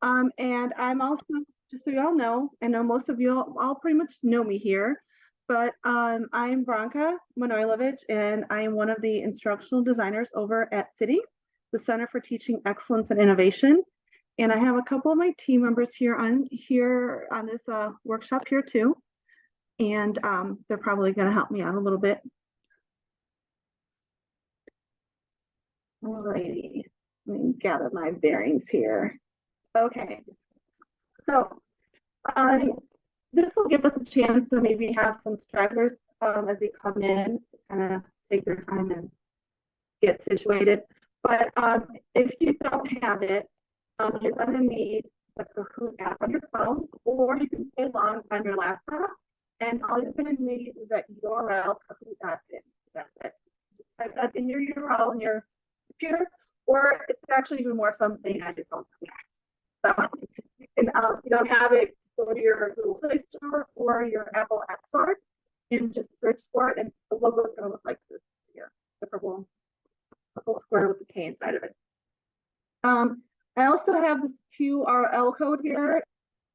And I'm also, just so y'all know, I know most of you all pretty much know me here, but I'm Branka Manojlovic, and I am one of the instructional designers over at City, the Center for Teaching Excellence and Innovation. And I have a couple of my team members here on this workshop here too. And they're probably going to help me out a little bit. Alrighty, let me gather my bearings here. Okay, so this will give us a chance to maybe have some stragglers as they come in, kind of take their time and get situated. But if you don't have it, you're going to need the Kahoot app on your phone, or you can play along on your laptop. And all you're going to need is that URL Kahoot.in. That's it. Type that in your URL on your computer, or it's actually even more something as your phone. So, and if you don't have it, go to your Google Play Store or your Apple App Store and just search for it, and the logo is going to look like this here, the purple square with the K inside of it. I also have this QRL code here.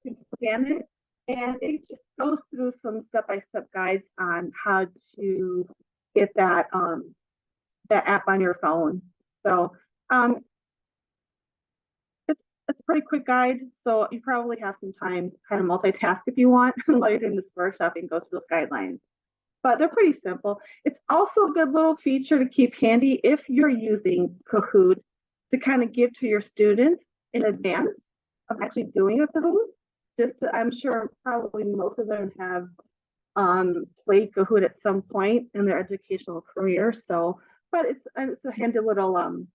You can scan it, and it just goes through some step-by-step guides on how to get that that app on your phone. So it's a pretty quick guide, so you probably have some time to kind of multitask if you want while you're doing this workshop and go through those guidelines. But they're pretty simple. It's also a good little feature to keep handy if you're using Kahoot to kind of give to your students in advance of actually doing a Kahoot. I'm sure probably most of them have played Kahoot at some point in their educational career. So, but it's a handy little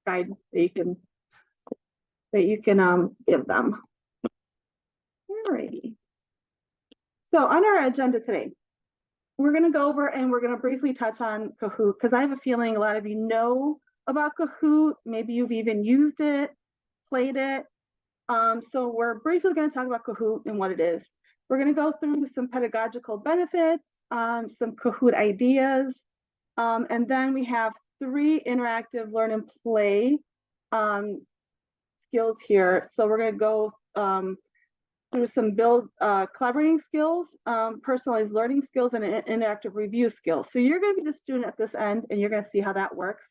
guide that you can give them. Alrighty. So on our agenda today, we're going to go over and we're going to briefly touch on Kahoot, because I have a feeling a lot of you know about Kahoot. Maybe you've even used it, played it. So we're briefly going to talk about Kahoot and what it is. We're going to go through some pedagogical benefits, some Kahoot ideas, and then we have 3 interactive learn and play skills here. So we're going to go through some collaborating skills, personalized learning skills, and interactive review skills. So you're going to be the student at this end, and you're going to see how that works.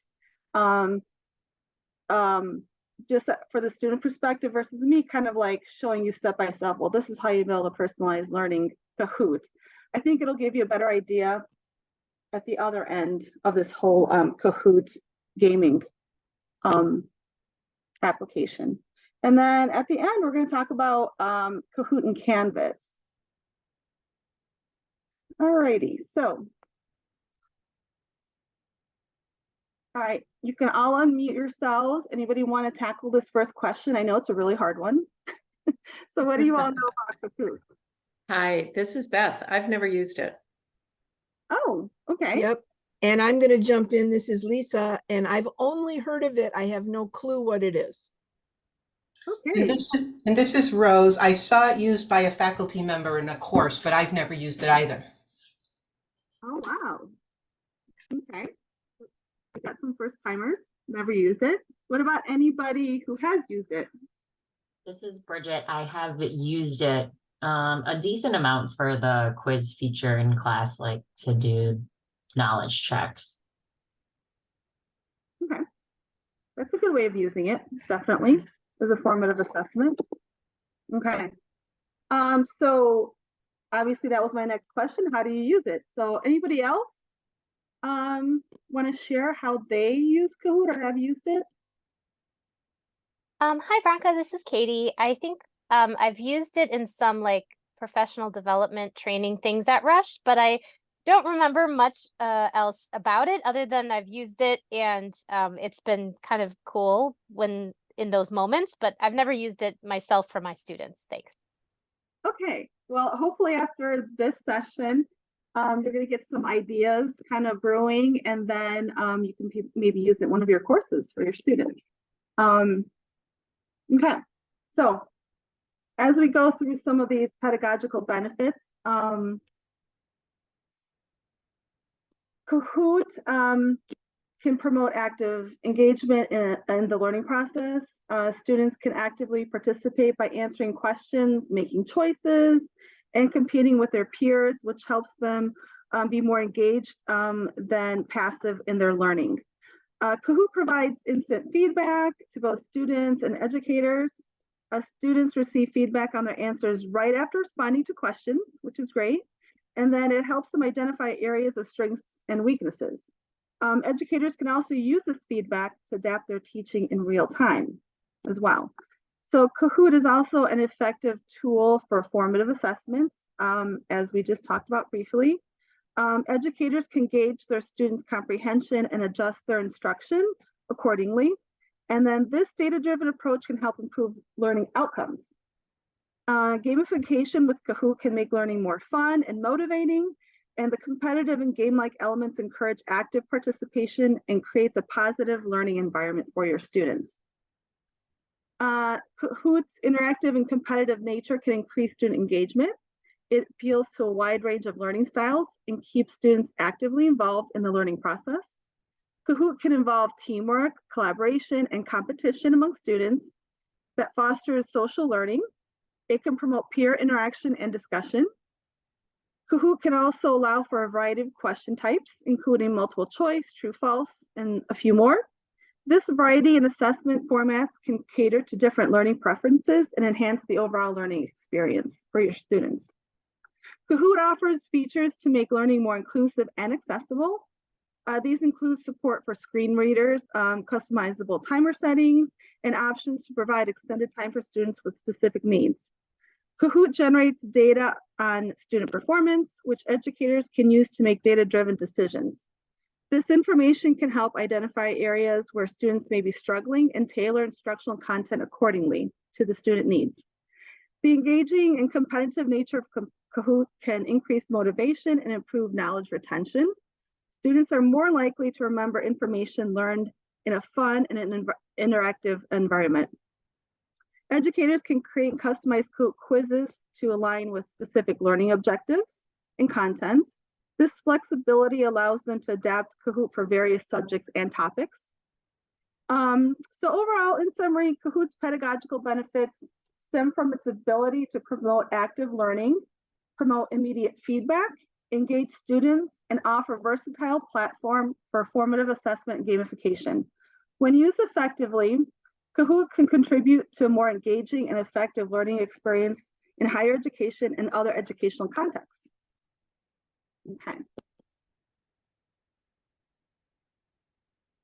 Just for the student perspective versus me kind of like showing you step by step, well, this is how you build a personalized learning Kahoot. I think it'll give you a better idea at the other end of this whole Kahoot gaming application. And then at the end, we're going to talk about Kahoot and Canvas. Alrighty, so. All right, you can all unmute yourselves. Anybody want to tackle this first question? I know it's a really hard one. So what do you all know about Kahoot? Hi, this is Beth. I've never used it. Oh, okay. Yep. And I'm going to jump in. This is Lisa, and I've only heard of it. I have no clue what it is. Okay. And this is Rose. I saw it used by a faculty member in a course, but I've never used it either. Oh, wow. Okay. I got some first timers, never used it. What about anybody who has used it? This is Bridget. I have used it a decent amount for the quiz feature in class, like to do knowledge checks. Okay. That's a good way of using it, definitely, as a formative assessment. Okay. So obviously that was my next question. How do you use it? So anybody else want to share how they use Kahoot or have used it? Hi, Branka. This is Katie. I think I've used it in some like professional development training things at Rush, but I don't remember much else about it other than I've used it and it's been kind of cool when in those moments, but I've never used it myself for my students. Thanks. Okay. Well, hopefully after this session, you're going to get some ideas kind of brewing, and then you can maybe use it in one of your courses for your students. Okay, so as we go through some of these pedagogical benefits, Kahoot can promote active engagement in the learning process. Students can actively participate by answering questions, making choices, and competing with their peers, which helps them be more engaged than passive in their learning. Kahoot provides instant feedback to both students and educators. Students receive feedback on their answers right after responding to questions, which is great. And then it helps them identify areas of strengths and weaknesses. Educators can also use this feedback to adapt their teaching in real time as well. So Kahoot is also an effective tool for formative assessments, as we just talked about briefly. Educators can gauge their students' comprehension and adjust their instruction accordingly. And then this data-driven approach can help improve learning outcomes. Gamification with Kahoot can make learning more fun and motivating, and the competitive and game-like elements encourage active participation and creates a positive learning environment for your students. Kahoot's interactive and competitive nature can increase student engagement. It appeals to a wide range of learning styles and keeps students actively involved in the learning process. Kahoot can involve teamwork, collaboration, and competition among students that fosters social learning. It can promote peer interaction and discussion. Kahoot can also allow for a variety of question types, including multiple choice, true, false, and a few more. This variety in assessment formats can cater to different learning preferences and enhance the overall learning experience for your students. Kahoot offers features to make learning more inclusive and accessible. These include support for screen readers, customizable timer settings, and options to provide extended time for students with specific needs. Kahoot generates data on student performance, which educators can use to make data-driven decisions. This information can help identify areas where students may be struggling and tailor instructional content accordingly to the student needs. The engaging and competitive nature of Kahoot can increase motivation and improve knowledge retention. Students are more likely to remember information learned in a fun and an interactive environment. Educators can create customized Kahoot quizzes to align with specific learning objectives and content. This flexibility allows them to adapt Kahoot for various subjects and topics. So overall, in summary, Kahoot's pedagogical benefits stem from its ability to promote active learning, promote immediate feedback, engage students, and offer a versatile platform for formative assessment and gamification. When used effectively, Kahoot can contribute to a more engaging and effective learning experience in higher education and other educational contexts. Okay.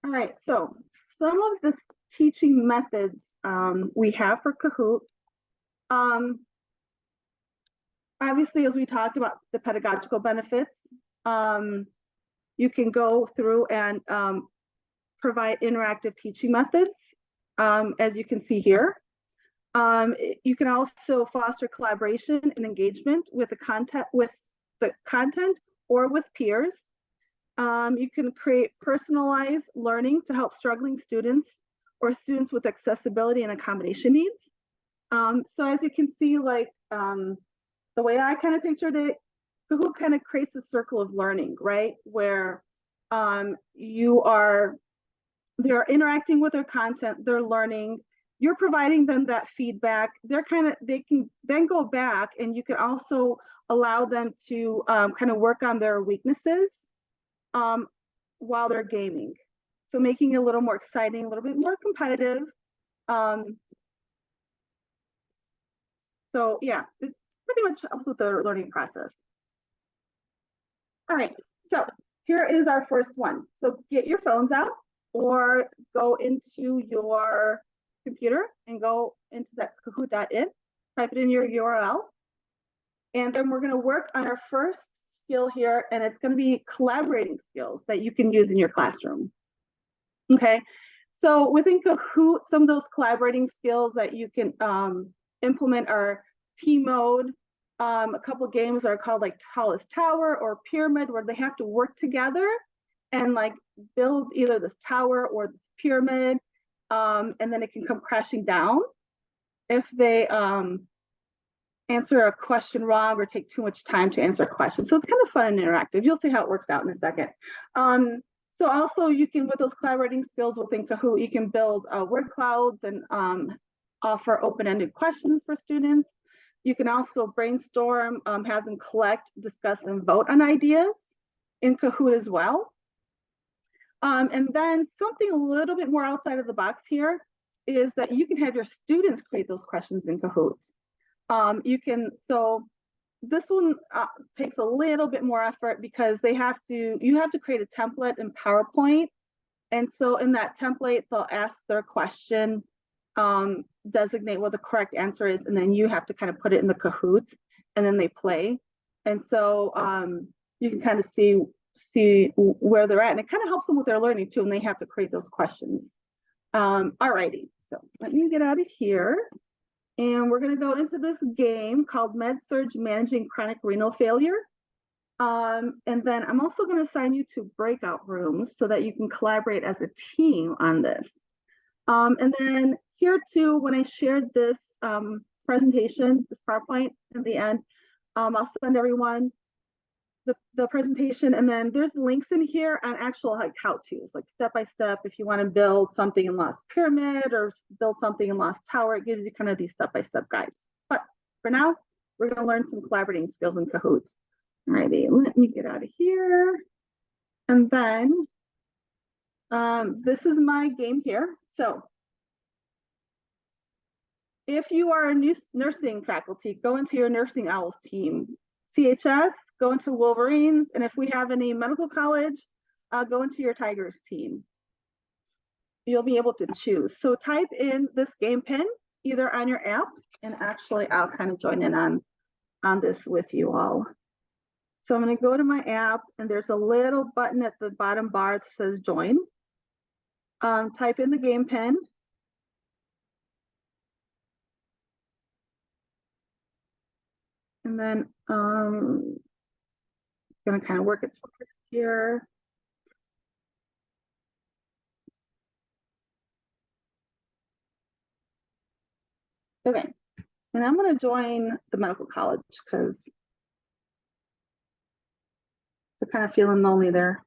All right, so some of the teaching methods we have for Kahoot. Obviously, as we talked about the pedagogical benefits, you can go through and provide interactive teaching methods, as you can see here. You can also foster collaboration and engagement with the content or with peers. You can create personalized learning to help struggling students or students with accessibility and accommodation needs. So as you can see, like the way I kind of pictured it, Kahoot kind of creates a circle of learning, right? Where they're interacting with their content, they're learning, you're providing them that feedback. They can then go back, and you can also allow them to kind of work on their weaknesses while they're gaming. So making it a little more exciting, a little bit more competitive. So yeah, it pretty much helps with the learning process. All right, so here is our first one. So get your phones out or go into your computer and go into that kahoot.in, type it in your URL. And then we're going to work on our first skill here, and it's going to be collaborating skills that you can use in your classroom. Okay, so within Kahoot, some of those collaborating skills that you can implement are team mode. A couple of games are called like Tallest Tower or Pyramid, where they have to work together and like build either this tower or this pyramid, and then it can come crashing down if they answer a question wrong or take too much time to answer a question. So it's kind of fun and interactive. You'll see how it works out in a second. So also you can, with those collaborating skills within Kahoot, you can build word clouds and offer open-ended questions for students. You can also brainstorm, have them collect, discuss, and vote on ideas in Kahoot as well. And then something a little bit more outside of the box here is that you can have your students create those questions in Kahoot. So this one takes a little bit more effort because you have to create a template in PowerPoint. And so in that template, they'll ask their question, designate what the correct answer is, and then you have to kind of put it in the Kahoot, and then they play. And so you can kind of see where they're at, and it kind of helps them with their learning too, and they have to create those questions. Alrighty, so let me get out of here. And we're going to go into this game called MedSurg Managing Chronic Renal Failure. And then I'm also going to assign you to breakout rooms so that you can collaborate as a team on this. And then here too, when I shared this presentation, this PowerPoint at the end, I'll send everyone the presentation, and then there's links in here on actual like how-tos, like step-by-step. If you want to build something in Lost Pyramid or build something in Lost Tower, it gives you kind of these step-by-step guides. But for now, we're going to learn some collaborating skills in Kahoot. Alrighty, let me get out of here. And then this is my game here. So if you are a new nursing faculty, go into your Nursing Owls team. CHS, go into Wolverines, and if we have any medical college, go into your Tigers team. You'll be able to choose. So type in this game pin either on your app, and actually I'll kind of join in on this with you all. So I'm going to go to my app, and there's a little button at the bottom bar that says join. Type in the game pin. And then going to kind of work its way here. Okay, and I'm going to join the medical college because they're kind of feeling lonely there.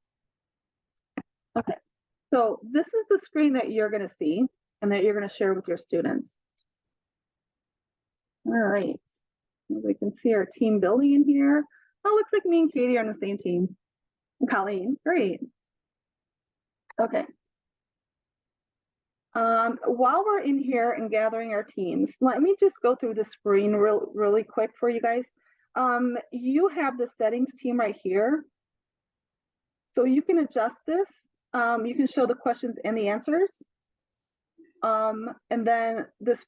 Okay, so this is the screen that you're going to see and that you're going to share with your students. All right, we can see our team building in here. Oh, looks like me and Katie are on the same team. And Colleen, great. Okay. While we're in here and gathering our teams, let me just go through the screen really quick for you guys. You have the settings team right here. So you can adjust this. You can show the questions and the answers. And then this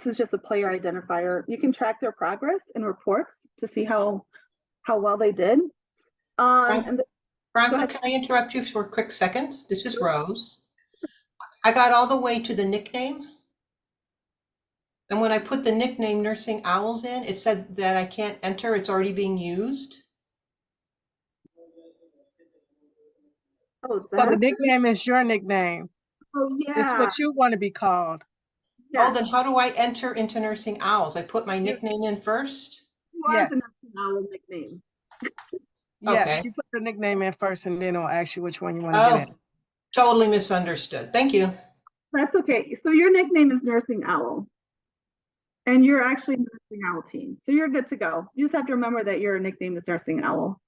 is just a player identifier. You can track their progress and reports to see how well they did. Branka, can I interrupt you for a quick second? This is Rose. I got all the way to the nickname. And when I put the nickname Nursing Owls in, it said that I can't enter. It's already being used. Oh, So the nickname is your nickname. Oh, yeah. It's what you want to be called. Yeah. Oh, then how do I enter into Nursing Owls? I put my nickname in first? Yes. The Nursing Owl nickname. Yes, Okay. you put the nickname in first and then it'll ask you which one you want to get in. Totally misunderstood. Thank you. That's okay. So your nickname is Nursing Owl. And you're actually Nursing Owl team. So you're good to go. You just have to remember that your nickname is Nursing Owl.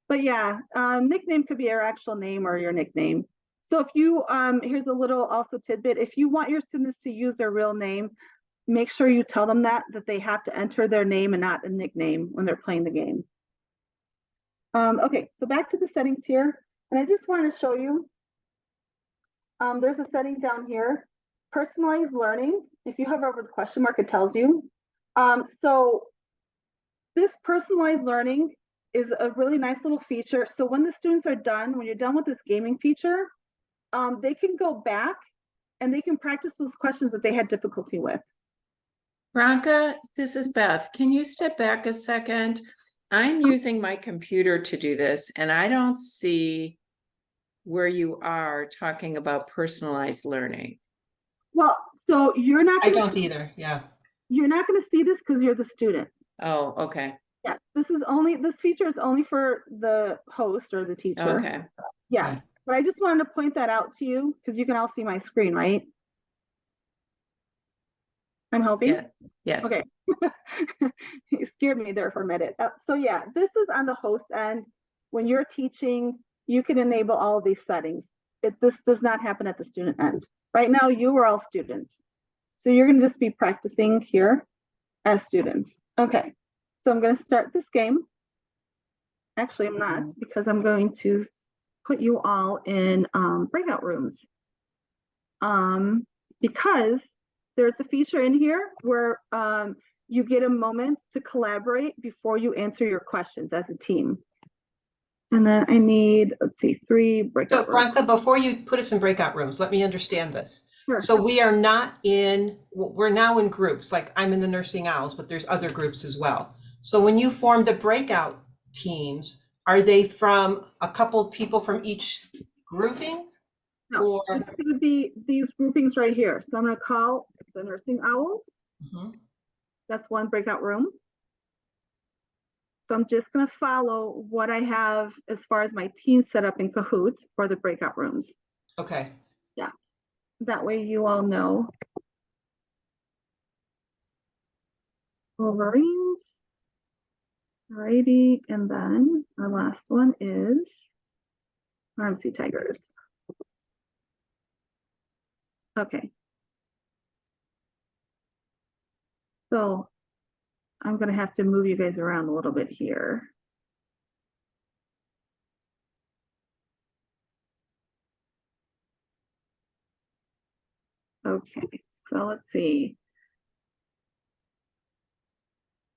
But yeah, nickname could be your actual name or your nickname. So if you, here's a little also tidbit. If you want your students to use their real name, make sure you tell them that they have to enter their name and not a nickname when they're playing the game. Okay, so back to the settings here. And I just want to show you, there's a setting down here, personalized learning. If you hover over the question mark, it tells you. So this personalized learning is a really nice little feature. So when the students are done, when you're done with this gaming feature, they can go back and they can practice those questions that they had difficulty with. Branka, this is Beth. Can you step back a second? I'm using my computer to do this, and I don't see where you are talking about personalized learning. Well, so you're not. I don't either. Yeah. You're not going to see this because you're the student. Oh, okay. Yes, this feature is only for the host or the teacher. Okay. Yeah. But I just wanted to point that out to you because you can all see my screen, right? I'm helping? Yeah, yes. Okay. You scared me there for a minute. So yeah, this is on the host end. When you're teaching, you can enable all of these settings. This does not happen at the student end. Right now, you are all students. So you're going to just be practicing here as students. Okay, so I'm going to start this game. Actually, I'm not, because I'm going to put you all in breakout rooms. Because there's a feature in here where you get a moment to collaborate before you answer your questions as a team. And then I need, let's see, 3 So breakout rooms. Branka, before you put us in breakout rooms, let me understand this. Sure. So we are not in, we're now in groups, like I'm in the Nursing Owls, but there's other groups as well. So when you form the breakout teams, are they from a couple people from each grouping? No, Or it's going to be these groupings right here. So I'm going to call the Nursing Owls. That's one breakout room. So I'm just going to follow what I have as far as my team set up in Kahoot for the breakout rooms. Okay. Yeah, that way you all know. Wolverines. Alrighty, and then our last one is RMC Tigers. Okay. So I'm going to have to move you guys around a little bit here. Okay, so let's see.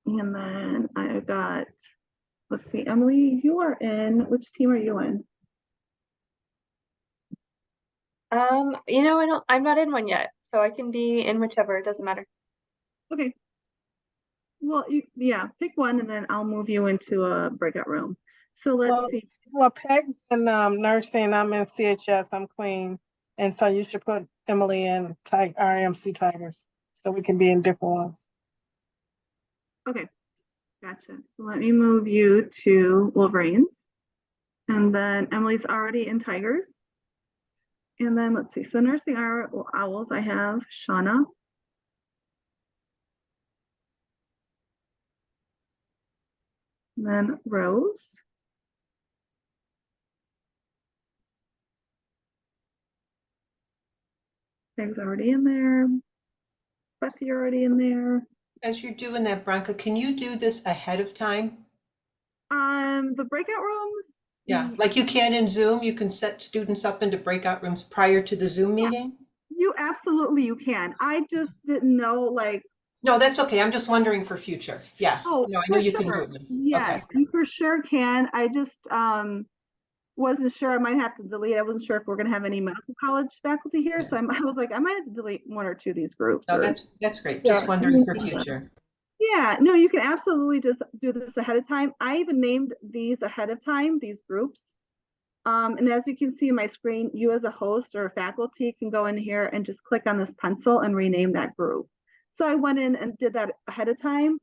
And then I've got, let's see, Emily, you are in, which team are you in? I'm not in one yet, so I can be in whichever, it doesn't matter. Okay. Well, yeah, pick one and then I'll move you into a breakout room. So let's see. Well, Peg's in nursing, I'm in CHS, I'm Queen. And so you should put Emily in RMC Tigers, so we can be in different ones. Okay, gotcha. So let me move you to Wolverines. And then Emily's already in Tigers. And then let's see. So Nursing Owls, I have Shauna. And then Rose. Peg's already in there. Beth, you're already in there. As you're doing that, Branka, can you do this ahead of time? The breakout rooms. Yeah, like you can in Zoom, you can set students up into breakout rooms prior to the Zoom meeting? You absolutely you can. I just didn't know like. No, that's okay. I'm just wondering for future. Yeah. Oh, No, I for know you sure. can do it. Yes, Okay. you for sure can. I just wasn't sure. I might have to delete. I wasn't sure if we're gonna have any medical college faculty here, so I was like, I might have to delete 1 or 2 of these groups. No, or, that's great. Just wondering for future. yeah, no, you can absolutely just do this ahead of time. I even named these ahead of time, these groups. And as you can see in my screen, you as a host or a faculty can go in here and just click on this pencil and rename that group. So I went in and did that ahead of time.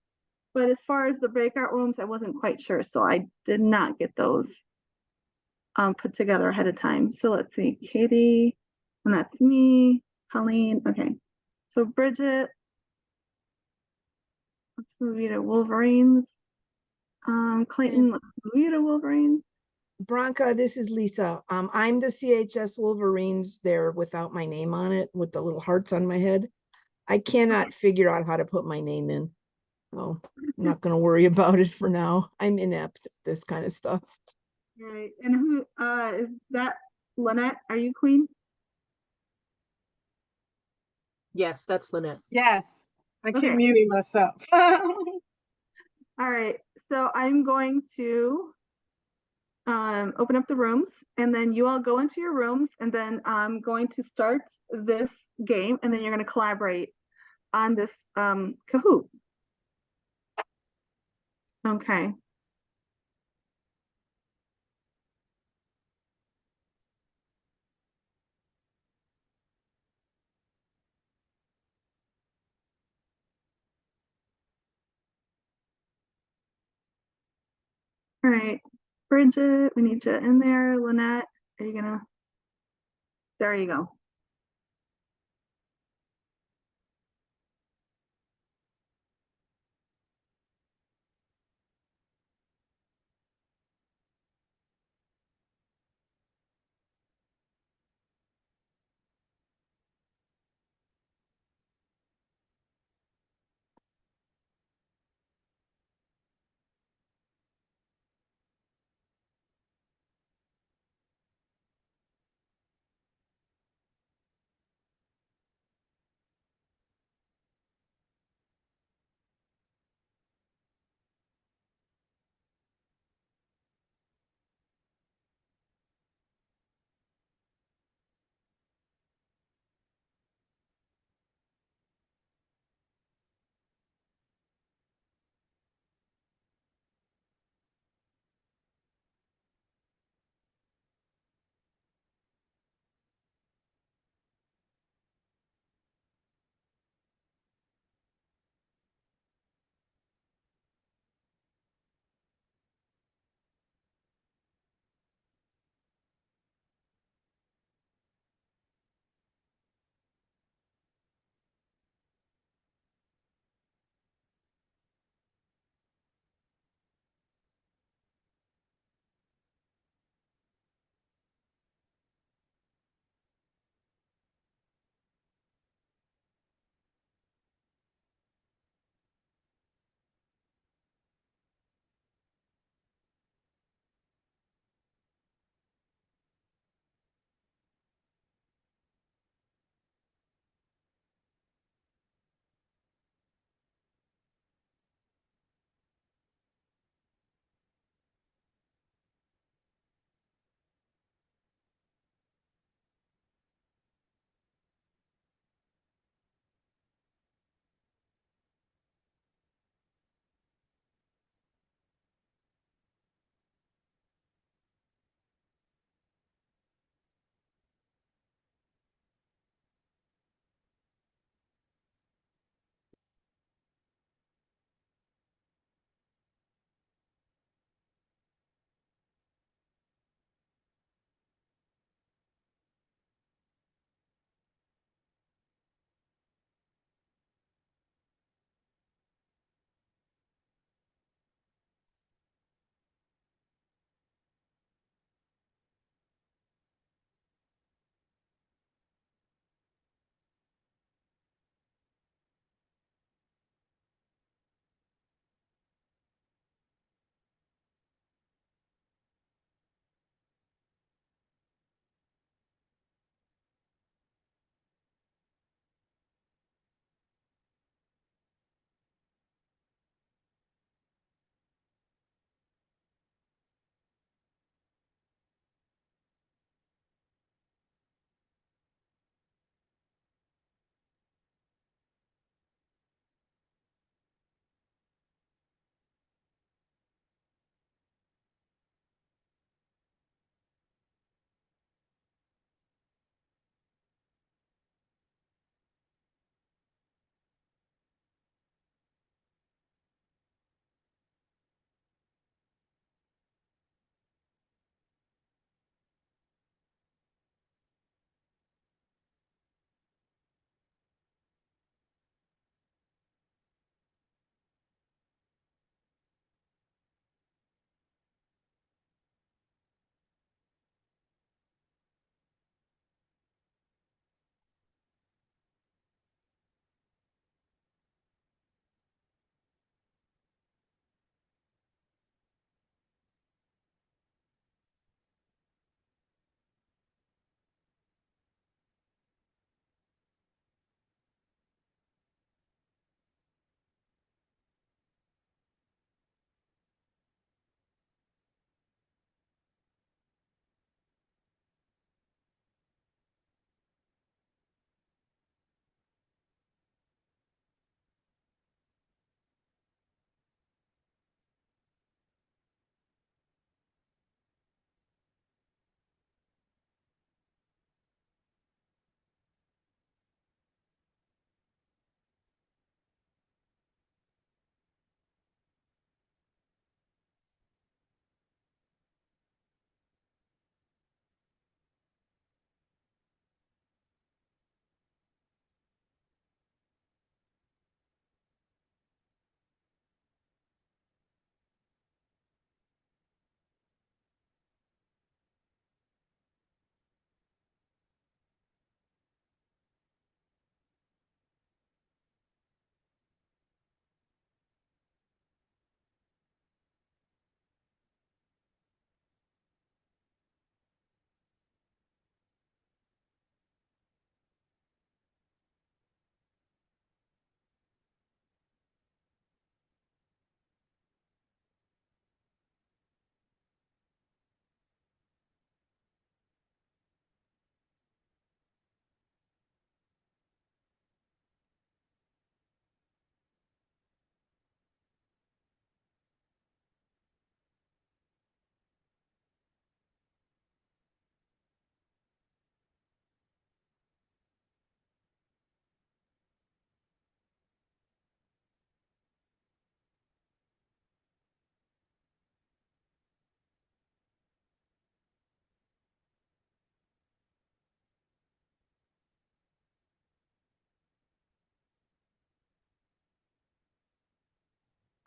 But as far as the breakout rooms, I wasn't quite sure. So I did not get those put together ahead of time. So let's see, Katie, and that's me, Colleen. Okay, so Bridget, let's move you to Wolverines. Clayton, let's move you to Wolverines. Branka, this is Lisa. I'm the CHS Wolverines there without my name on it with the little hearts on my head. I cannot figure out how to put my name in. So I'm not going to worry about it for now. I'm inept at this kind of stuff. All right, and who is that? Lynette, are you Queen? Yes, that's Lynette. Yes, I keep Okay. muting myself. All right, so I'm going to open up the rooms and then you all go into your rooms and then I'm going to start this game and then you're going to collaborate on this Kahoot. Okay. All right, Bridget, we need you in there. Lynette, are you gonna There you go.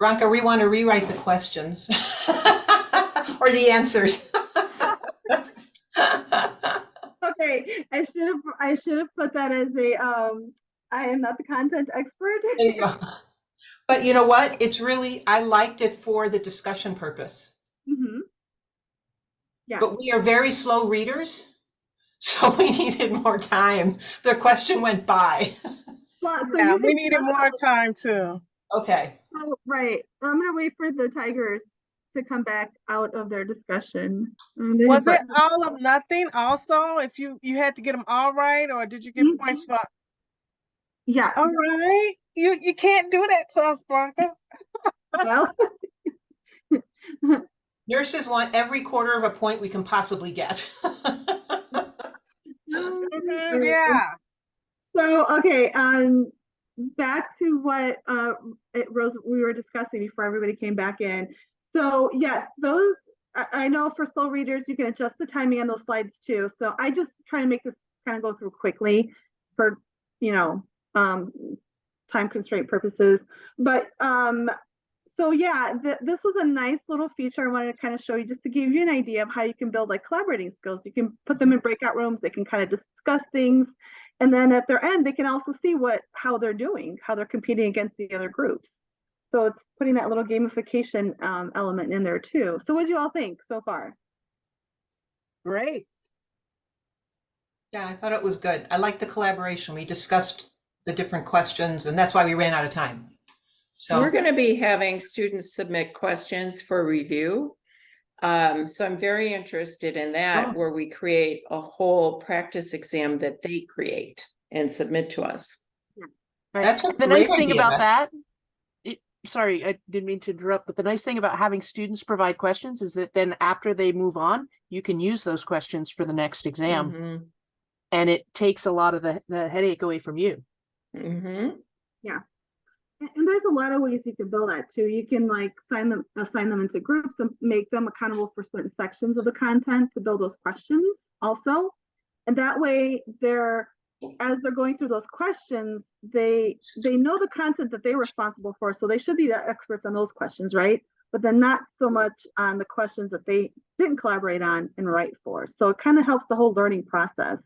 Branka, we want to rewrite the questions or the answers. Okay, I should have put that as a I am not the content expert. There you go. But you know what? It's really, I liked it for the discussion purpose. Mhm. Yeah. But we are very slow readers, so we needed more time. The question went by. Well, so Yeah, you we can needed more time too. Okay. Oh, right. I'm gonna wait for the Tigers to come back out of their discussion. Was it all of nothing also? If you had to get them all right, or did you get Mhm. points for? Yeah. All right, you can't do that to us, Branka. Well, Nurses want every quarter of a point we can possibly get. Yeah. So, okay, back to what Rose, we were discussing before everybody came back in. So yes, those, I know for slow readers, you can adjust the timing on those slides too. So I just try to make this kind of go through quickly for, time constraint purposes. But so yeah, this was a nice little feature I wanted to kind of show you just to give you an idea of how you can build like collaborating skills. You can put them in breakout rooms, they can kind of discuss things. And then at their end, they can also see how they're doing, how they're competing against the other groups. So it's putting that little gamification element in there too. So what do you all think so far? Great. Yeah, I thought it was good. I liked the collaboration. We discussed the different questions, and that's why we ran out of time. So We're going to be having students submit questions for review. So I'm very interested in that, where we create a whole practice exam that they create and submit to us. Right. That's a The nice great thing idea, about Beth. that, sorry, I didn't mean to interrupt, but the nice thing about having students provide questions is that then after they move on, you can use those questions for the next exam. Mhm. And it takes a lot of the headache away from you. Mhm. Yeah. And there's a lot of ways you can build that too. You can like assign them into groups and make them accountable for certain sections of the content to build those questions also. And that way as they're going through those questions, they know the content that they're responsible for. So they should be the experts on those questions, right? But then not so much on the questions that they didn't collaborate on and write for. So it kind of helps the whole learning process,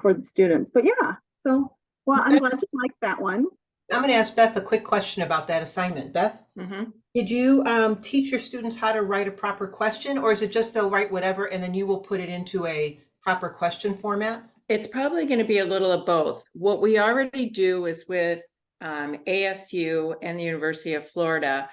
for the students. But yeah, so, well, I'm glad you liked that one. I'm going to ask Beth a quick question about that assignment. Beth, did you teach your students how to write a proper question, or is it just they'll write whatever and then you will put it into a proper question format? It's probably going to be a little of both. What we already do is with ASU and the University of Florida,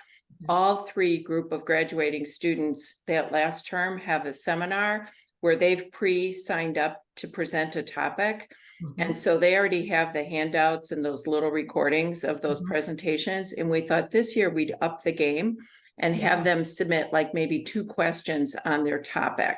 all three group of graduating students that last term have a seminar where they've pre-signed up to present a topic. And so they already have the handouts and those little recordings of those presentations. And we thought this year we'd up the game and have them submit like maybe 2 questions on their topic.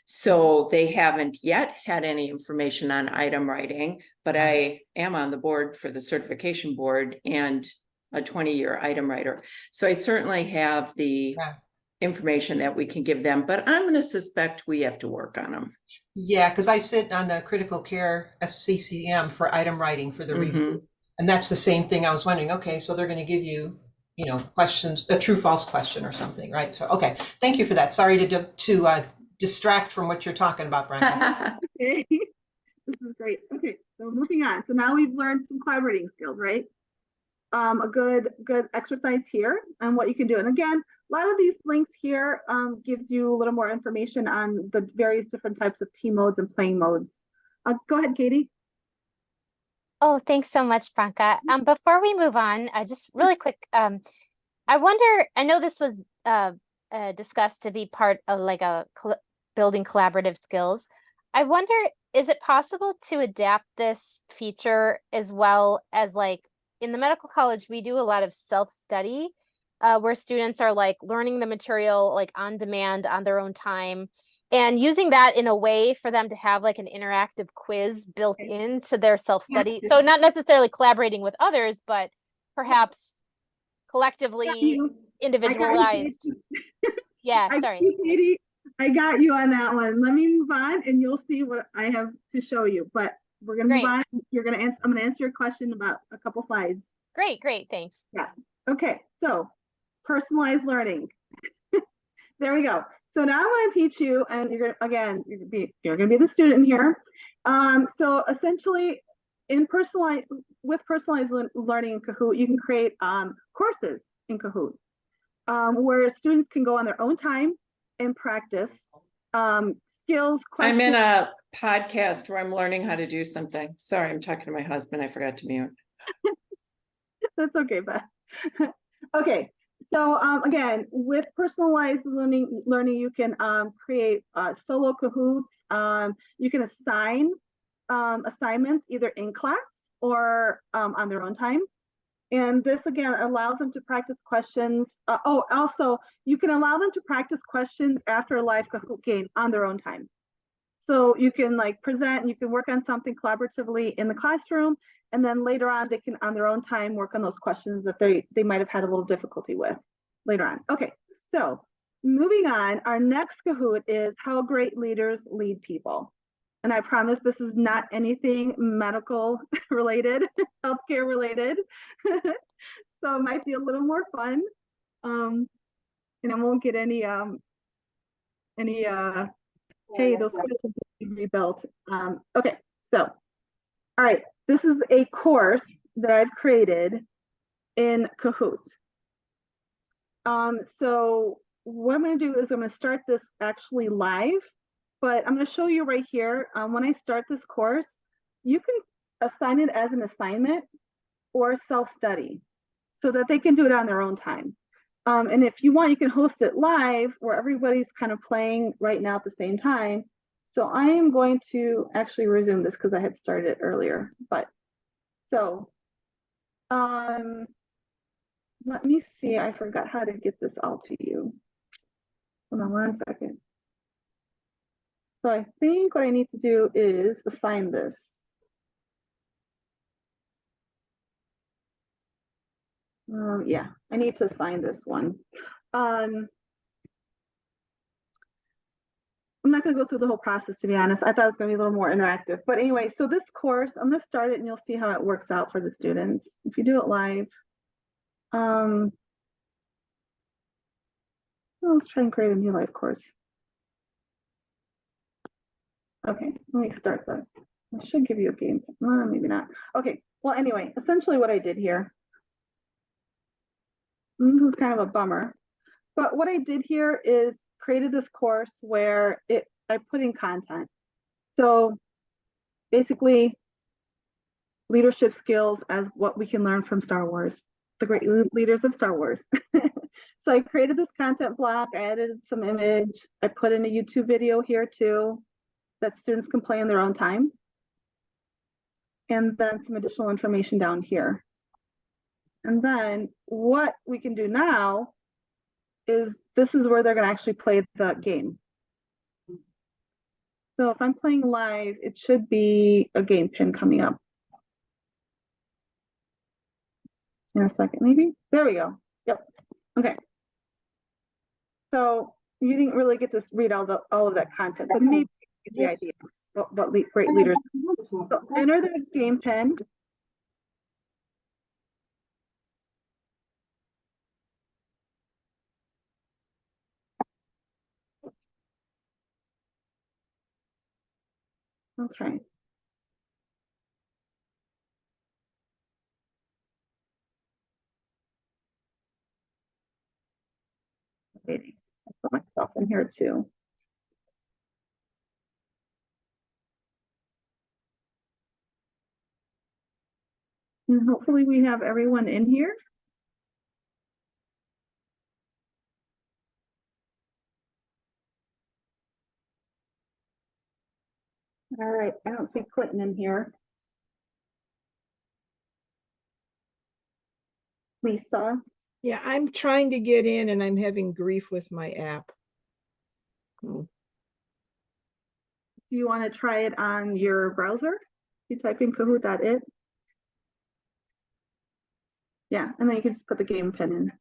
So they haven't yet had any information on item writing, but I am on the board for the certification board and a 20-year item writer. So I certainly have the information that we can give them, but I'm going to suspect we have to work on them. Yeah, because I sit on the critical care SCCM for item writing for the review. And that's the same thing. I was wondering, okay, so they're going to give you, questions, a true false question or something, right? So, okay, thank you for that. Sorry to distract from what you're talking about, Branka. Okay, this is great. Okay, so moving on. So now we've learned some collaborating skills, right? A good exercise here on what you can do. And again, a lot of these links here gives you a little more information on the various different types of team modes and playing modes. Go ahead, Katie. Oh, thanks so much, Branka. Before we move on, just really quick, I wonder, I know this was discussed to be part of like building collaborative skills. I wonder, is it possible to adapt this feature as well as like in the medical college, we do a lot of self-study where students are like learning the material like on demand on their own time and using that in a way for them to have like an interactive quiz built into their self-study. So not necessarily collaborating with others, but perhaps collectively individualized. Yeah, sorry. Katie, I got you on that one. Let me move on and you'll see what I have to show you. But we're going to move on. I'm going to answer your question about a couple slides. Great, thanks. Yeah. Okay. So personalized learning. There we go. So now I'm going to teach you, and you're going to be the student here. So essentially, with personalized learning in Kahoot, you can create courses in Kahoot where students can go on their own time and practice skills. I'm in a podcast where I'm learning how to do something. Sorry, I'm talking to my husband. I forgot to mute. That's okay, Beth. Okay, so again, with personalized learning, you can create solo Kahoots. You can assign assignments either in class or on their own time. And this again allows them to practice questions. Also, you can allow them to practice questions after a live Kahoot game on their own time. So you can like present, you can work on something collaboratively in the classroom, and then later on they can on their own time work on those questions that they might have had a little difficulty with later on. Okay, so moving on, our next Kahoot is how great leaders lead people. And I promise this is not anything medical related, healthcare related. So it might be a little more fun. And I won't get any hey, those questions need to be rebuilt. Okay, so all right, this is a course that I've created in Kahoot. So what I'm going to do is I'm going to start this actually live. But I'm going to show you right here, when I start this course, you can assign it as an assignment or self-study so that they can do it on their own time. And if you want, you can host it live where everybody's kind of playing right now at the same time. So I am going to actually resume this because I had started it earlier. But so let me see, I forgot how to get this all to you. Hold on 1 second. So I think what I need to do is assign this. Yeah, I need to assign this one. I'm not going to go through the whole process, to be honest. I thought it was going to be a little more interactive. But anyway, so this course, I'm going to start it and you'll see how it works out for the students. If you do it live, let's try and create a new live course. Okay, let me start this. I should give you a game. Maybe not. Okay, well, anyway, essentially what I did here, this is kind of a bummer, but what I did here is created this course where I put in content. So basically, leadership skills as what we can learn from Star Wars, the great leaders of Star Wars. So I created this content block, I added some image, I put in a YouTube video here too, that students can play in their own time. And then some additional information down here. And then what we can do now is this is where they're going to actually play the game. So if I'm playing live, it should be a game pin coming up. In a second, maybe. There we go. Yep. Okay. So you didn't really get to read all of that content, but maybe you get the idea what great leaders. So enter the game pin. Okay. I put myself in here too. And hopefully we have everyone in here. All right, I don't see Clinton in here. Lisa. Yeah, I'm trying to get in and I'm having grief with my app. Do you want to try it on your browser? You type in kahoot.it. Yeah, and then you can just put the game pin in.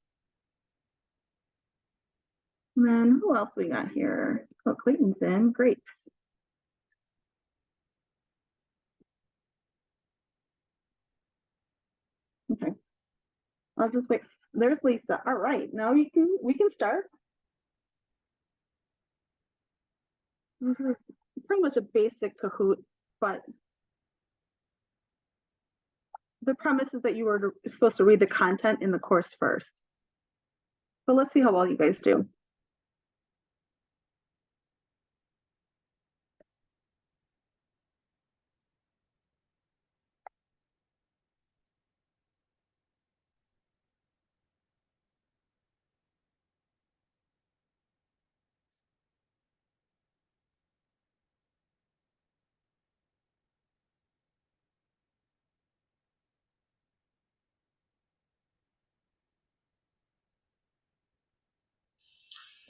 And then who else we got here? Oh, Clayton's in. Great. Okay. I'll just wait There's Lisa. All right, now we can start. This is pretty much a basic Kahoot, but the premise is that you were supposed to read the content in the course first. So let's see how well you guys do.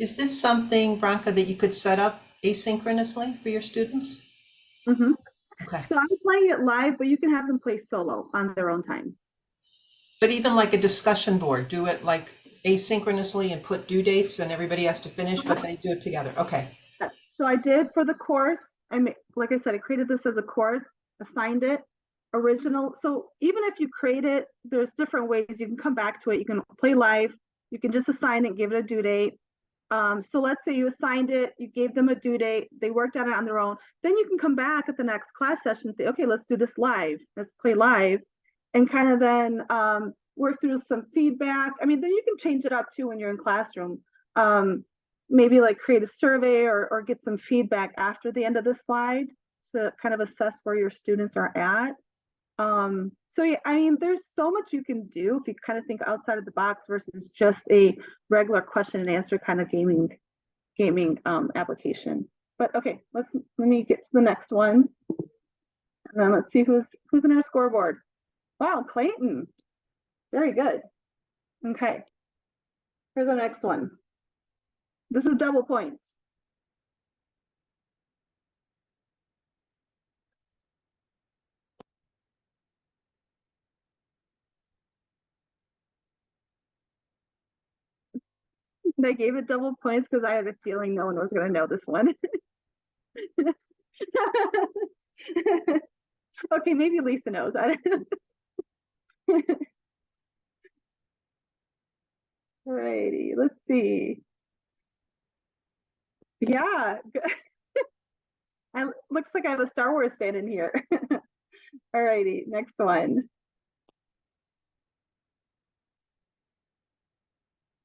Is this something, Branka, that you could set up asynchronously for your students? Mm-hmm. Okay. So I'm playing it live, but you can have them play solo on their own time. But even like a discussion board, do it like asynchronously and put due dates and everybody has to finish, but they do it together. Okay. So I did for the course. Like I said, I created this as a course, assigned it, original. So even if you create it, there's different ways you can come back to it. You can play live. You can just assign it, give it a due date. So let's say you assigned it, you gave them a due date, they worked on it on their own. Then you can come back at the next class session and say, okay, let's do this live. Let's play live, and kind of then work through some feedback. I mean, then you can change it up too when you're in classroom. Maybe like create a survey or get some feedback after the end of the slide to kind of assess where your students are at. So yeah, I mean, there's so much you can do if you kind of think outside of the box versus just a regular question and answer kind of gaming application. But okay, let me get to the next one. And then let's see who's in our scoreboard. Wow, Clayton. Very good. Okay. Here's the next one. This is double points. I gave it double points because I had a feeling no one was going to know this one. Okay, maybe Lisa knows. Alrighty, let's see. Yeah, looks like I have a Star Wars fan in here. Alrighty, next one.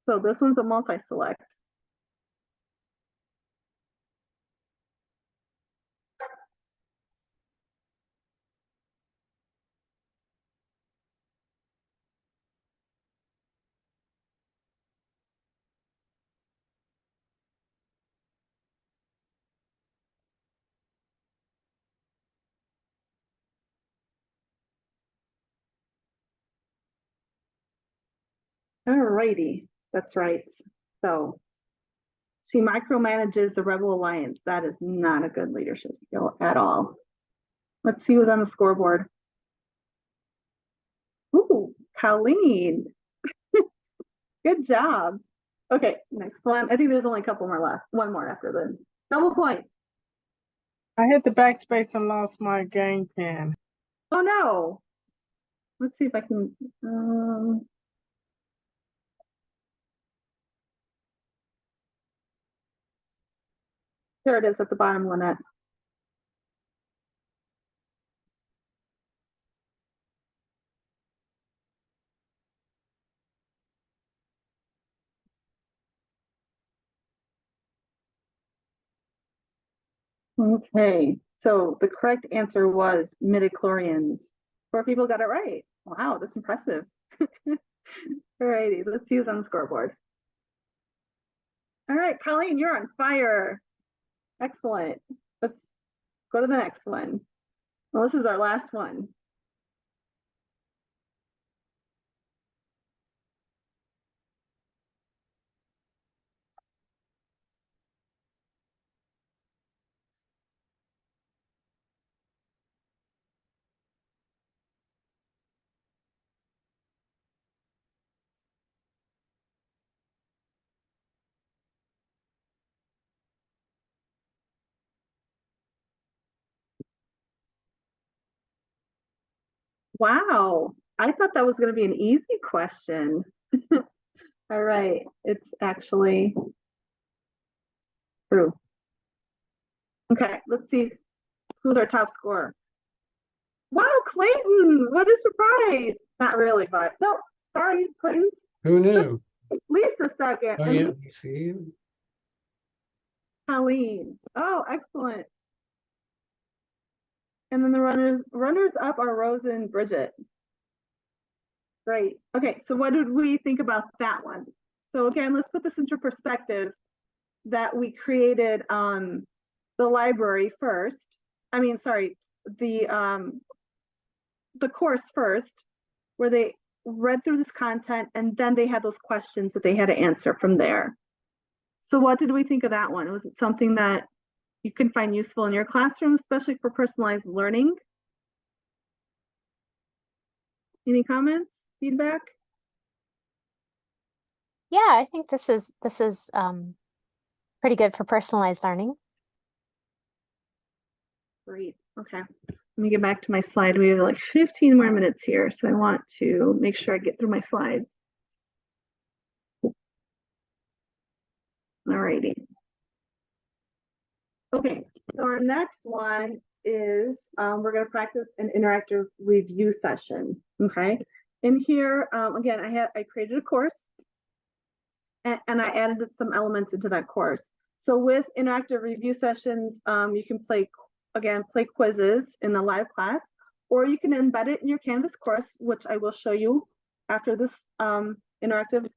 So this one's a multi-select. Alrighty, that's right. So she micromanages the Rebel Alliance. That is not a good leadership skill at all. Let's see who's on the scoreboard. Ooh, Colleen. Good job. Okay, next one. I think there's only a couple more left. One more after the double point. I hit the backspace and lost my game pin. Oh no. Let's see if I can. There it is at the bottom, Lynette. Okay, so the correct answer was midichlorians. 4 people got it right. Wow, that's impressive. All righty, let's see who's on the scoreboard. All right, Colleen, you're on fire. Excellent. Let's go to the next one. Well, this is our last one. Wow, I thought that was going to be an easy question. All right, it's actually true. Okay, let's see who's our top scorer. Wow, Clayton! What a surprise! Not really, but no, sorry, Clayton. Who knew? Lisa second, Oh, and yeah, you see? Colleen. Oh, excellent. And then the runners up are Rose and Bridget. Great. Okay, so what did we think about that one? So again, let's put this into perspective that we created the library first. I mean, sorry, the course first, where they read through this content and then they had those questions that they had to answer from there. So what did we think of that one? Was it something that you can find useful in your classroom, especially for personalized learning? Any comments, feedback? Yeah, I think this is pretty good for personalized learning. Great. Okay. Let me get back to my slide. We have like 15 more minutes here, so I want to make sure I get through my slides. All righty. Okay, so our next one is we're going to practice an interactive review session. Okay, in here again, I created a course and I added some elements into that course. So with interactive review sessions, you can play quizzes in the live class, or you can embed it in your Canvas course, which I will show you after this interactive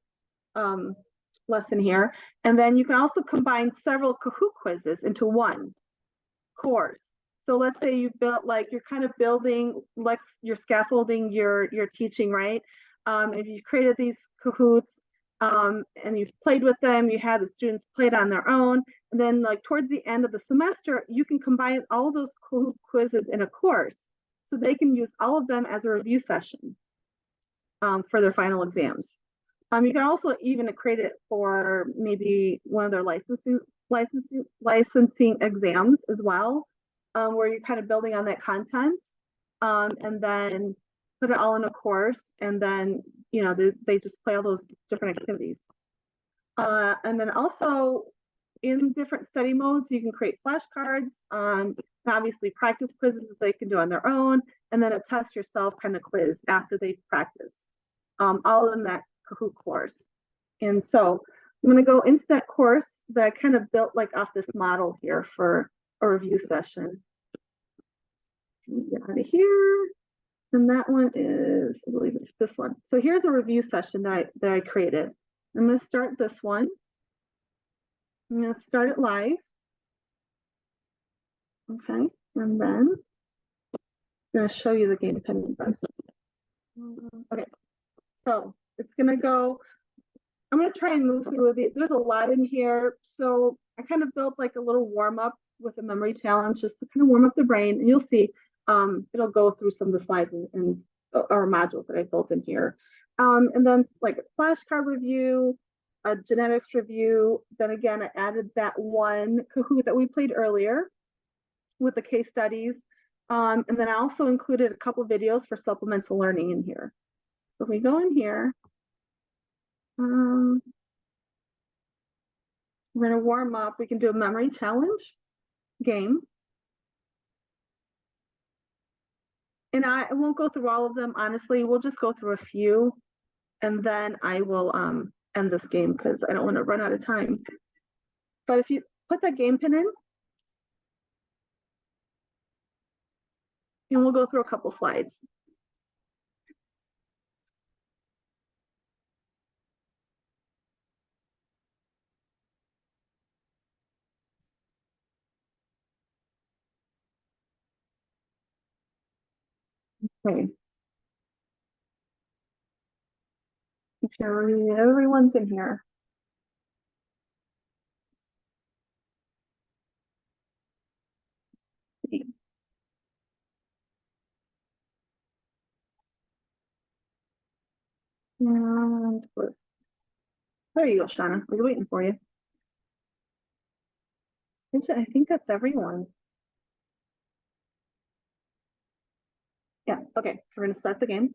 lesson here. And then you can also combine several Kahoot quizzes into one course. So let's say you built, like, you're kind of building, like, you're scaffolding your teaching, right? If you created these Kahoots and you've played with them, you had the students play it on their own, and then like towards the end of the semester, you can combine all those Kahoot quizzes in a course, so they can use all of them as a review session for their final exams. You can also even create it for maybe one of their licensing exams as well, where you're kind of building on that content, and then put it all in a course, and then they just play all those different activities. And then also in different study modes, you can create flashcards, and obviously practice quizzes that they can do on their own, and then a test yourself kind of quiz after they've practiced, all in that Kahoot course. And so I'm going to go into that course that I kind of built like off this model here for a review session. Get out of here. And that one is, I believe it's this one. So here's a review session that I created. I'm going to start this one. I'm going to start it live. Okay. And then I'm going to show you the game pending first. Okay. So it's going to go, I'm going to try and move through it. There's a lot in here. So I kind of built like a little warm up with a memory challenge just to kind of warm up the brain. And you'll see it'll go through some of the slides and or modules that I built in here. And then like a flashcard review, a genetics review. Then again, I added that one Kahoot that we played earlier with the case studies. And then I also included a couple of videos for supplemental learning in here. So if we go in here, we're going to warm up. We can do a memory challenge game. And I won't go through all of them, honestly. We'll just go through a few, and then I will end this game because I don't want to run out of time. But if you put that game pin in, and we'll go through a couple slides. Okay. Everyone's in here. And there you go, Shauna. We're waiting for you. I think that's everyone. Yeah, okay. We're going to start the game.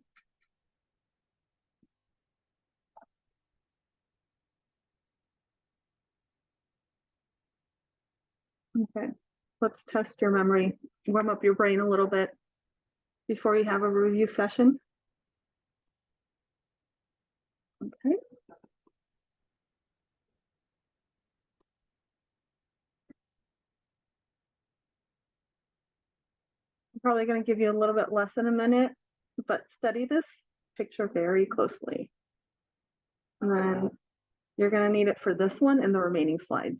Okay, let's test your memory, warm up your brain a little bit before you have a review session. Okay. I'm probably going to give you a little bit less than a minute, but study this picture very closely. And then you're going to need it for this one and the remaining slides.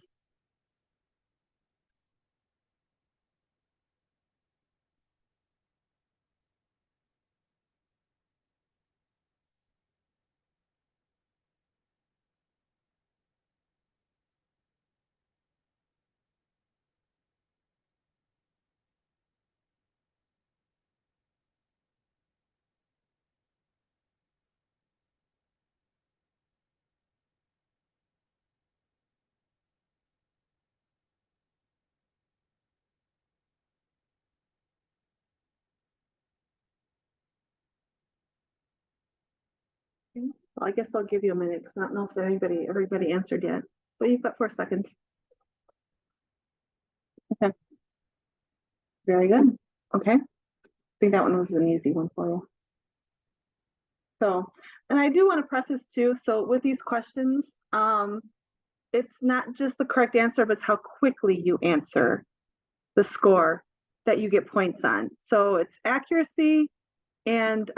Okay. Well, I guess I'll give you a minute because I don't know if everybody answered yet, but you've got 4 seconds. Okay. Very good. Okay. I think that one was an easy one for you. So, and I do want to preface too, so with these questions, it's not just the correct answer, but it's how quickly you answer the score that you get points on. So it's accuracy and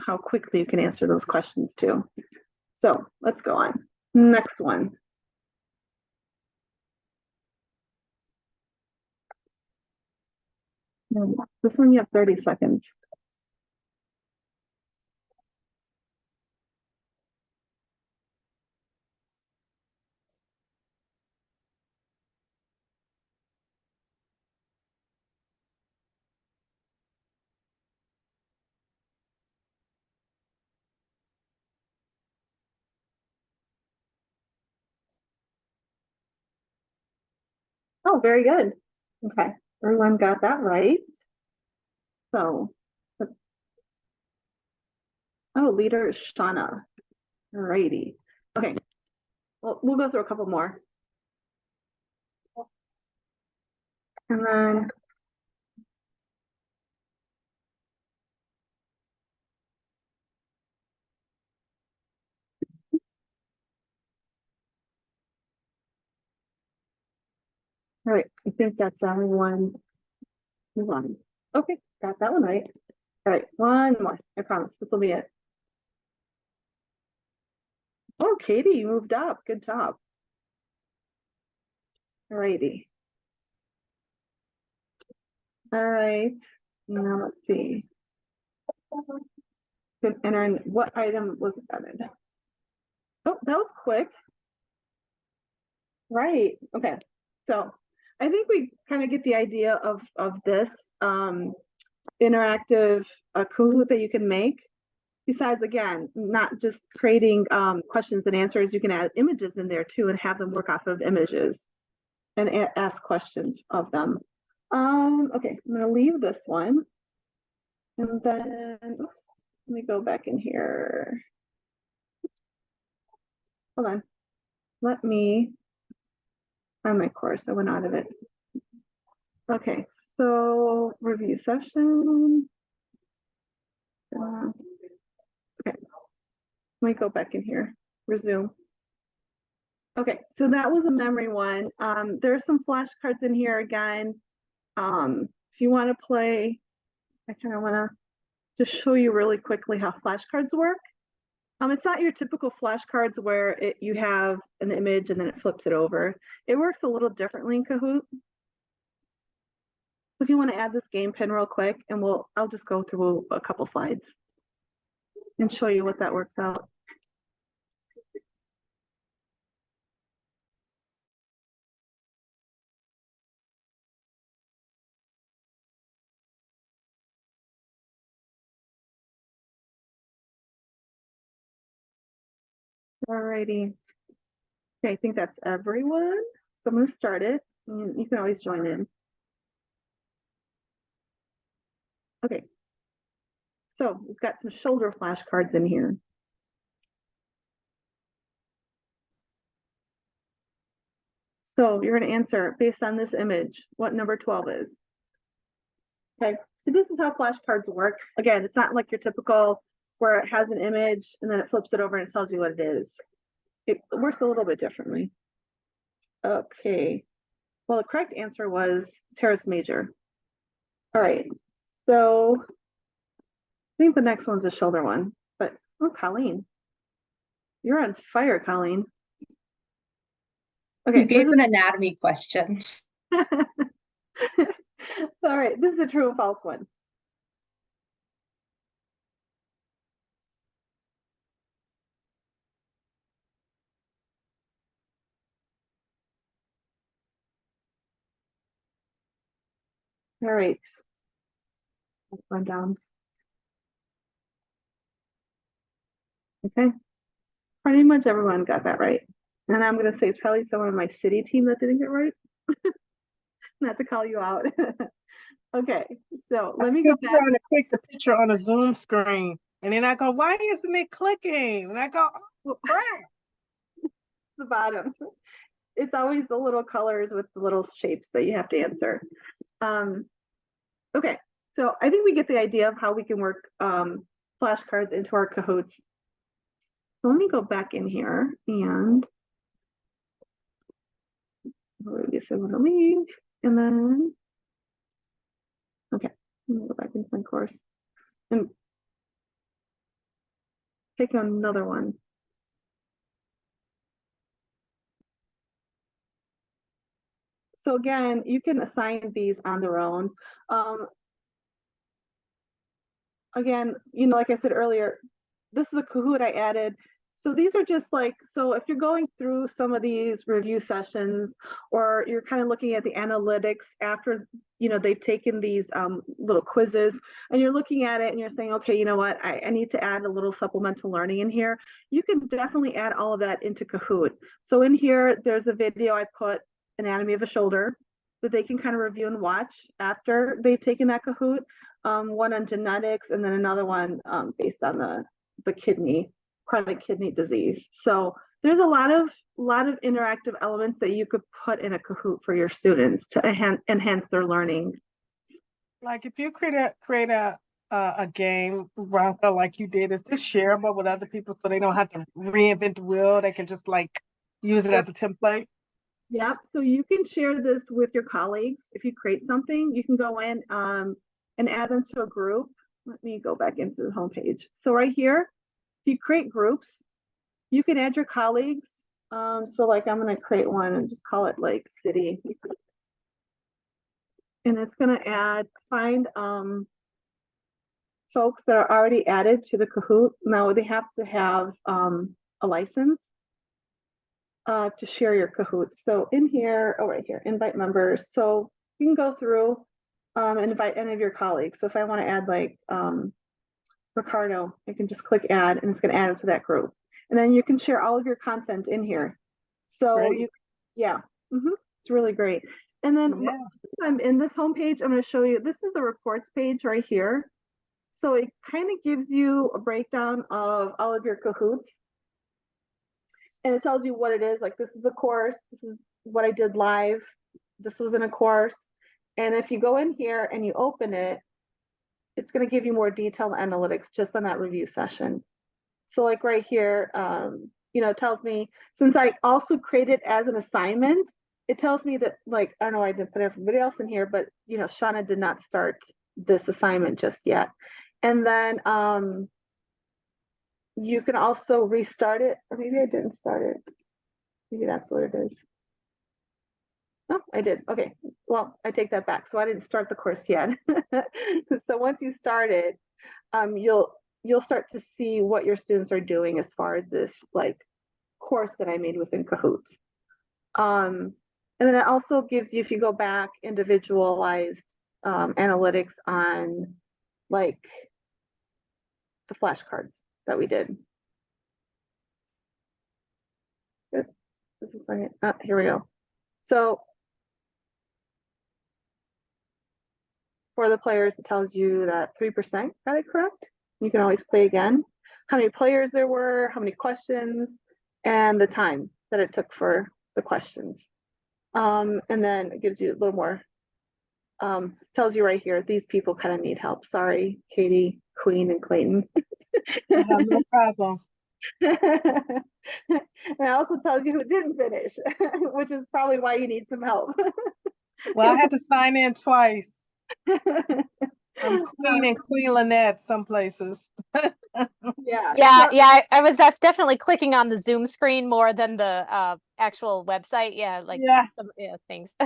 how quickly you can answer those questions too. So let's go on. Next one. This one you have 30 seconds. Oh, very good. Okay, everyone got that right. So, oh, leader is Shauna. Alrighty. Okay, well, we'll go through a couple more. And then all right, I think that's everyone. Move on. Okay, got that one right. All right, one more. I promise this will be it. Oh, Katie, you moved up. Good job. All righty. All right. Now let's see. Could enter in what item was added. Oh, that was quick. Right. Okay. So I think we kind of get the idea of this interactive Kahoot that you can make. Besides, again, not just creating questions and answers, you can add images in there too and have them work off of images and ask questions of them. Okay, I'm gonna leave this one. And then, oops, let me go back in here. Hold on. Let me find my course. I went out of it. Okay, so review session. Okay, let me go back in here. Resume. Okay, so that was a memory one. There are some flashcards in here again. If you want to play, I kind of want to just show you really quickly how flashcards work. It's not your typical flashcards where you have an image and then it flips it over. It works a little differently in Kahoot. If you want to add this game pin real quick, and I'll just go through a couple slides and show you what that works out. Alrighty. Okay, I think that's everyone. So I'm going to start it. You can always join in. Okay. So we've got some shoulder flashcards in here. So you're gonna answer based on this image, what number 12 is. Okay, so this is how flashcards work. Again, it's not like your typical where it has an image and then it flips it over and it tells you what it is. It works a little bit differently. Okay, well, the correct answer was teres major. All right, so I think the next one's a shoulder one, but oh, Colleen, you're on fire, Colleen. Okay, You gave an anatomy question. all right, this is a true or false one. All right, let's run down. Okay, pretty much everyone got that right. And I'm gonna say it's probably someone on my city team that didn't get right. Not to call you out. Okay, so let me go back. Trying to click the picture on a Zoom screen, and then I go, "Why isn't it clicking?" And I go, "Oh crap!" The bottom. It's always the little colors with the little shapes that you have to answer. Okay, so I think we get the idea of how we can work flashcards into our Kahoots. So let me go back in here and I guess I want to leave and then okay, let me go back into my course and take another one. So again, you can assign these on their own. Again, you know, like I said earlier, this is a Kahoot I added. So these are just like, so if you're going through some of these review sessions or you're kind of looking at the analytics after, you know, they've taken these little quizzes and you're looking at it and you're saying, okay, you know what, I need to add a little supplemental learning in here. You can definitely add all of that into Kahoot. So in here, there's a video I put, anatomy of a shoulder, that they can kind of review and watch after they've taken that Kahoot. One on genetics and then another one based on the kidney, chronic kidney disease. So there's a lot of interactive elements that you could put in a Kahoot for your students to enhance their learning. Like if you create a game, Branka, like you did, is this shareable with other people so they don't have to reinvent the wheel? They can just like use it as a template. Yep. So you can share this with your colleagues. If you create something, you can go in and add them to a group. Let me go back into the homepage. So right here, if you create groups, you can add your colleagues. So like I'm going to create one and just call it like city. And it's going to find folks that are already added to the Kahoot. Now they have to have a license to share your Kahoot. So in here, oh, right here, invite members. So you can go through and invite any of your colleagues. So if I want to add like Ricardo, I can just click add and it's going to add him to that group. And then you can share all of your content in here. So Great. it's really great. And then Yeah. I'm in this homepage, I'm going to show you, this is the reports page right here. So it kind of gives you a breakdown of all of your Kahoots. And it tells you what it is, like this is the course, this is what I did live, this was in a course. And if you go in here and you open it, it's going to give you more detailed analytics just on that review session. So like right here, you know, it tells me, since I also created as an assignment, it tells me that like, I don't know, I didn't put everybody else in here, but you know, Shauna did not start this assignment just yet. And then you can also restart it, or maybe I didn't start it. Maybe that's what it is. Oh, I did. Okay. Well, I take that back. So I didn't start the course yet. So once you start it, you'll start to see what your students are doing as far as this like course that I made within Kahoot. And then it also gives you, if you go back, individualized analytics on like the flashcards that we did. Good. This is like, here we go. So for the players, it tells you that 3% got it correct. You can always play again. How many players there were, how many questions, and the time that it took for the questions. And then it gives you a little more, tells you right here, these people kind of need help. Sorry, Katie, Queen, and Clayton. No problem. And it also tells you who didn't finish, which is probably why you need some help. Well, I had to sign in twice. I'm Queen and Queen Lynette some places. Yeah. I was definitely clicking on the Zoom screen more than the actual website. Yeah, like things.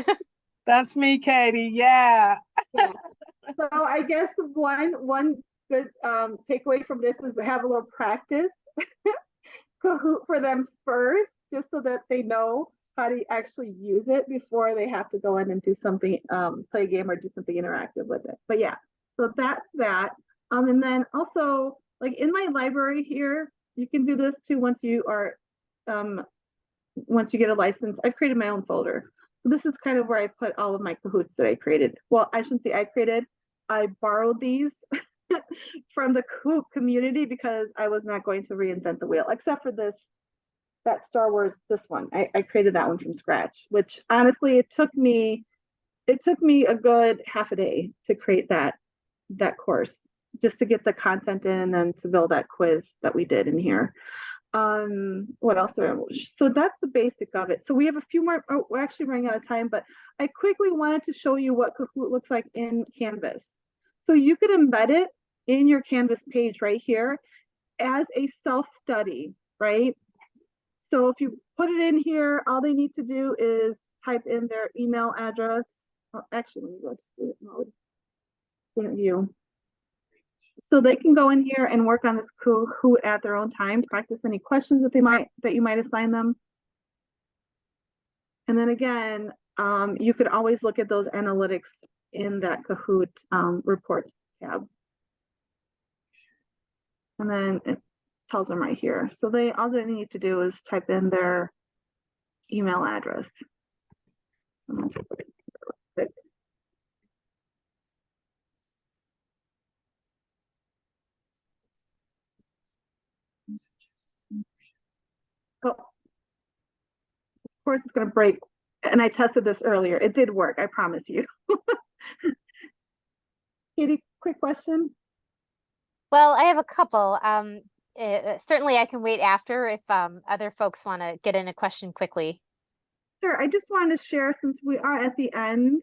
That's me, Katie. Yeah. Yeah. So I guess one good takeaway from this is to have a little practice Kahoot for them first, just so that they know how to actually use it before they have to go in and do something, play a game or do something interactive with it. But yeah, so that's that. And then also, like in my library here, you can do this too once you are, once you get a license. I created my own folder. So this is kind of where I put all of my Kahoots that I created. Well, I shouldn't say I created. I borrowed these from the Kahoot community because I was not going to reinvent the wheel, except for that Star Wars, this one. I created that one from scratch, which honestly, it took me a good half a day to create that course, just to get the content in and then to build that quiz that we did in here. What else? So that's the basic of it. So we have a few more. Oh, we're actually running out of time, but I quickly wanted to show you what Kahoot looks like in Canvas. So you could embed it in your Canvas page right here as a self-study, right? So if you put it in here, all they need to do is type in their email address. Oh, actually, let me go to student mode, student view. So they can go in here and work on this Kahoot at their own time, practice any questions that you might assign them. And then again, you could always look at those analytics in that Kahoot reports tab. And then it tells them right here. So all they need to do is type in their email address. Oh, of course it's going to break. And I tested this earlier. It did work, I promise you. Katie, quick question. Well, I have a couple. Certainly I can wait after if other folks want to get in a question quickly. Sure, I just wanted to share, since we are at the end,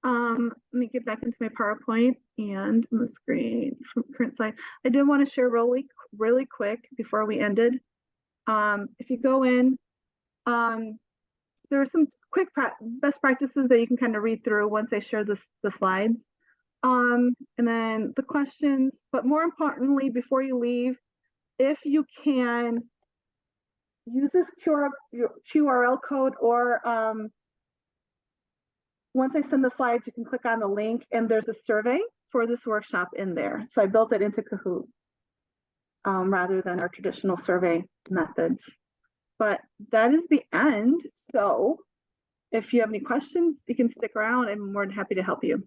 let me get back into my PowerPoint and on the screen from current slide. I did want to share really quick before we ended. If you go in, there are some quick best practices that you can kind of read through once I share the slides. And then the questions, but more importantly, before you leave, if you can use this QRL code, or once I send the slides, you can click on the link and there's a survey for this workshop in there. So I built it into Kahoot rather than our traditional survey methods. But that is the end. So if you have any questions, you can stick around. I'm more than happy to help you.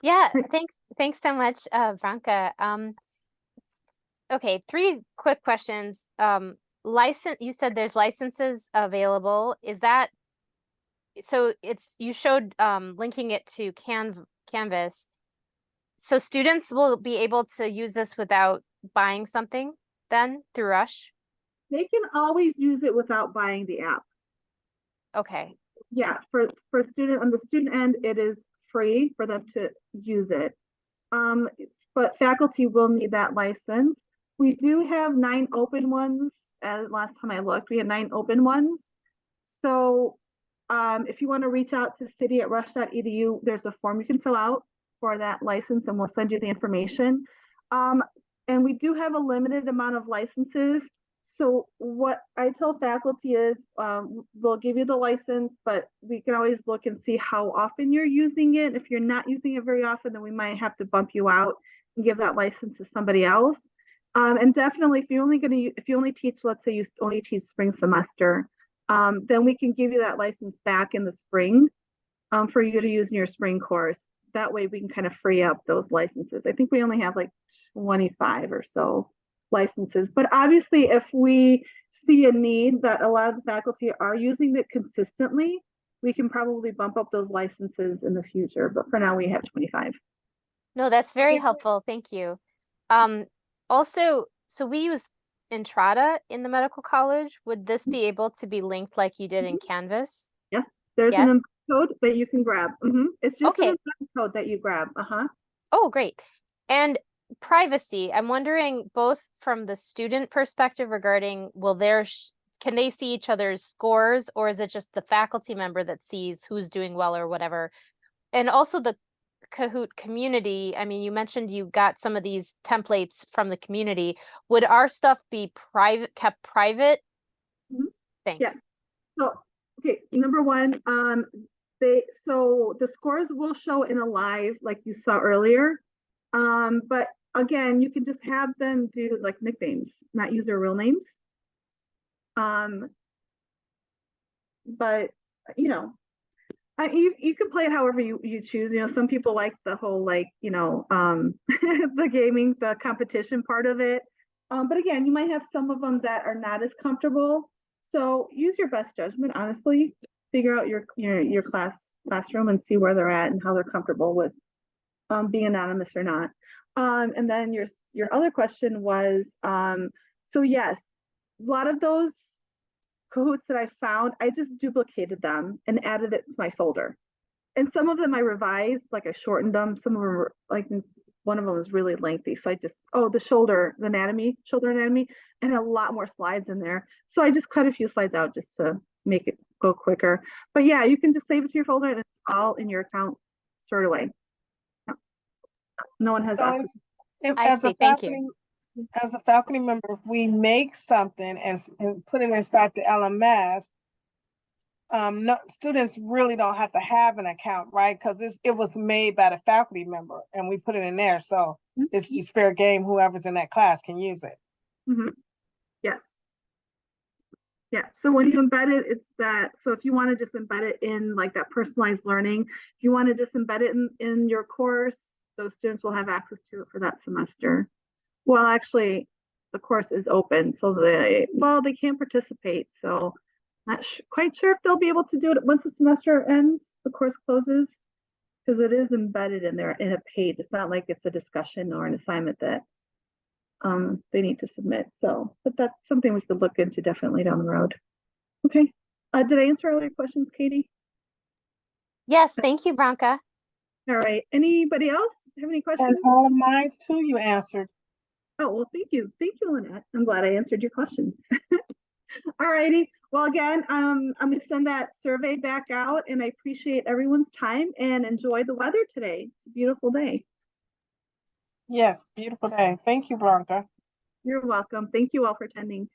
Yeah, thanks so much, Branka. Okay, 3 quick questions. You said there's licenses available. Is that so? You showed linking it to Canvas. So students will be able to use this without buying something then through Rush? They can always use it without buying the app. Okay. Yeah, for student on the student end, it is free for them to use it. But faculty will need that license. We do have 9 open ones. As last time I looked, we had 9 open ones. So if you want to reach out to city@rush.edu, there's a form you can fill out for that license, and we'll send you the information. And we do have a limited amount of licenses. So what I tell faculty is we'll give you the license, but we can always look and see how often you're using it. If you're not using it very often, then we might have to bump you out and give that license to somebody else. And definitely, if you only teach, let's say you only teach spring semester, then we can give you that license back in the spring for you to use in your spring course. That way we can kind of free up those licenses. I think we only have like 25 or so licenses. But obviously, if we see a need that a lot of the faculty are using it consistently, we can probably bump up those licenses in the future. But for now, we have 25. No, that's very Okay. helpful. Thank you. Also, so we use Entrada in the medical college. Would this be able to be linked like you did in Canvas? Yes, there's Yes. an embed code that you can grab. It's just Okay. an embed code that you grab. Oh, great. And privacy, I'm wondering both from the student perspective regarding can they see each other's scores, or is it just the faculty member that sees who's doing well or whatever? And also the Kahoot community, I mean, you mentioned you got some of these templates from the community. Would our stuff be kept private? Thanks. Yeah. So, okay, number one, so the scores will show in a live like you saw earlier. But again, you can just have them do like nicknames, not use their real names. But you know, you can play it however you choose. You know, some people like the whole like, the gaming, the competition part of it. But again, you might have some of them that are not as comfortable. So use your best judgment, honestly. Figure out your classroom and see where they're at and how they're comfortable with being anonymous or not. And then your other question was, so yes, a lot of those Kahoots that I found, I just duplicated them and added it to my folder. And some of them I revised, like I shortened them. Some of them were like, one of them was really lengthy. So I just, the shoulder anatomy, and a lot more slides in there. So I just cut a few slides out just to make it go quicker. But yeah, you can just save it to your folder and it's all in your account stored away. No one has access. I see. Thank you. As a faculty member, if we make something and put it inside the LMS, no, students really don't have to have an account, right? Because it was made by the faculty member and we put it in there. So it's just fair game. Whoever's in that class can use it. Yes. Yeah. So when you embed it, it's that. So if you want to just embed it in like that personalized learning, if you want to just embed it in your course, those students will have access to it for that semester. Well, actually, the course is open, so they can't participate. So not quite sure if they'll be able to do it once the semester ends, the course closes, because it is embedded in there in a page. It's not like it's a discussion or an assignment that they need to submit. So, but that's something we could look into definitely down the road. Okay. Did I answer all your questions, Katie? Yes, thank you, Branka. All right. Anybody else have any questions? And all of mine too, you answered. Oh, well, thank you. Thank you, Lynette. I'm glad I answered your questions. All righty. Well, again, I'm going to send that survey back out, and I appreciate everyone's time and enjoy the weather today. It's a beautiful day. Yes, beautiful day. Thank you, Branka. You're welcome. Thank you all for attending.